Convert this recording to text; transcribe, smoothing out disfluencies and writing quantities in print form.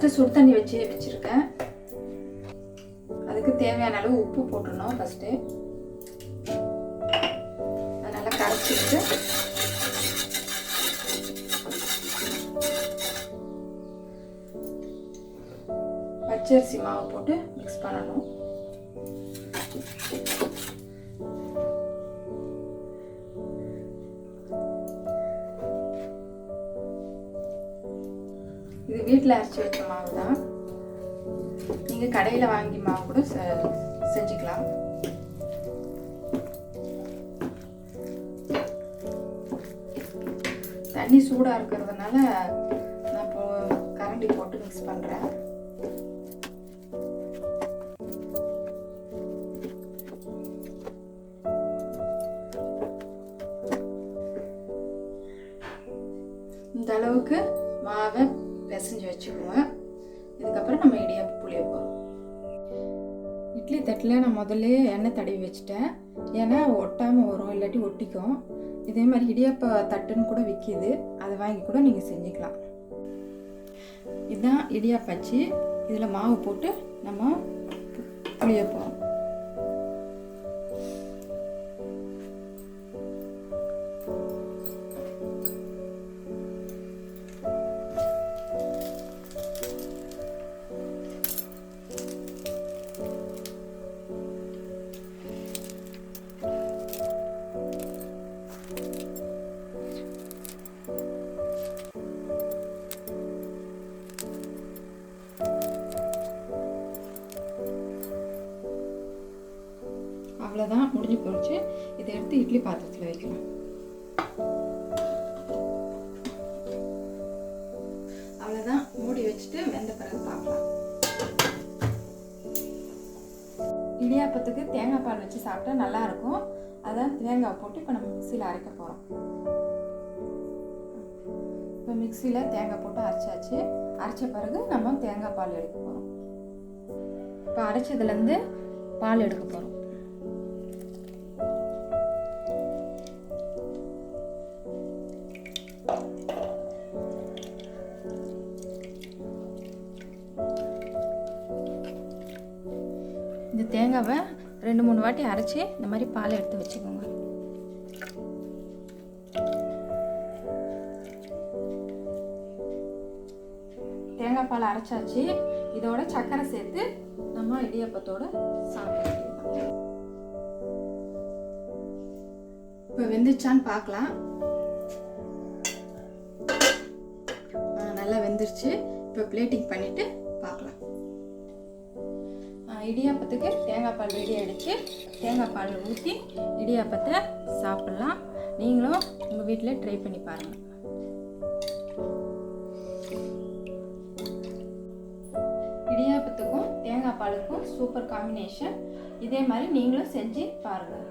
First சுடு தண்ணி வச்சுருக்கேன். அதுக்கு தேவையான அளவு உப்பு போட்டுடணும். ஃபஸ்ட்டு அதை நல்லா கரைச்சிட்டு பச்சரிசி மாவு போட்டு மிக்ஸ் பண்ணணும். இது வீட்டில் அரைச்சி வச்ச மாவு தான். நீங்கள் கடையில் வாங்கி மாவு கூட செஞ்சுக்கலாம். தண்ணி சூடாக இருக்கிறதுனால நான் இப்போ கரண்டி போட்டு மிக்ஸ் பண்ணுறேன். இந்த அளவுக்கு மாவை பிசைஞ்சு வச்சுக்குவேன். இதுக்கப்புறம் நம்ம இடியாப்பம் புளிய போகிறோம். இட்லி தட்டில் நான் முதல்ல எண்ணெய் தடவி வச்சுட்டேன். ஏன்னா ஒட்டாமல் வரும், இல்லாட்டி ஒட்டிக்கும். இதே மாதிரி இடியாப்ப தட்டுன்னு கூட விற்கிது, அதை வாங்கி கூட நீங்கள் செஞ்சுக்கலாம். இதுதான் இடியாப்பச்சி. இதில் மாவு போட்டு நம்ம புளிய போகிறோம். அவ்வளோதான், முடிஞ்சு போச்சு. இதை எடுத்து இட்லி பாத்திரத்தில் வைக்கலாம். அவ்வளோதான், மூடி வச்சுட்டு வெந்த பிறகு பார்க்கலாம். இடியாப்பத்துக்கு தேங்காய் பால் வச்சு சாப்பிட்டா நல்லாயிருக்கும். அதான் தேங்காய் போட்டு இப்போ நம்ம மிக்சியில் அரைக்க போகிறோம். இப்போ மிக்சியில் தேங்காய் போட்டு அரைச்சாச்சு. அரைச்ச பிறகு நம்ம தேங்காய் பால் எடுக்க போகிறோம். இப்போ அரைச்சதுலேருந்து பால் எடுக்க போகிறோம். இந்த தேங்காவை 2-3 வாட்டி அரைச்சி இந்த மாதிரி பாலை எடுத்து வச்சுக்கோங்க. தேங்காய் பால் அரைச்சாச்சு. இதோட சர்க்கரை சேர்த்து நம்ம இடியாப்பத்தோட சாப்பிடலாம். இப்போ வெந்துச்சான்னு பார்க்கலாம். நல்லா வெந்துருச்சு. இப்போ பிளேட்டிங் பண்ணிட்டு பார்க்கலாம். இடியாப்பத்துக்கு தேங்காய் பால் ரெடி ஆகிடுச்சு. தேங்காய் பால் ஊற்றி இடியாப்பத்தை சாப்பிட்லாம். நீங்களும் உங்கள் வீட்டில் ட்ரை பண்ணி பாருங்கள். இடியாப்பத்துக்கும் தேங்காய் பாலுக்கும் சூப்பர் காம்பினேஷன். இதே மாதிரி நீங்களும் செஞ்சு பாருங்கள்.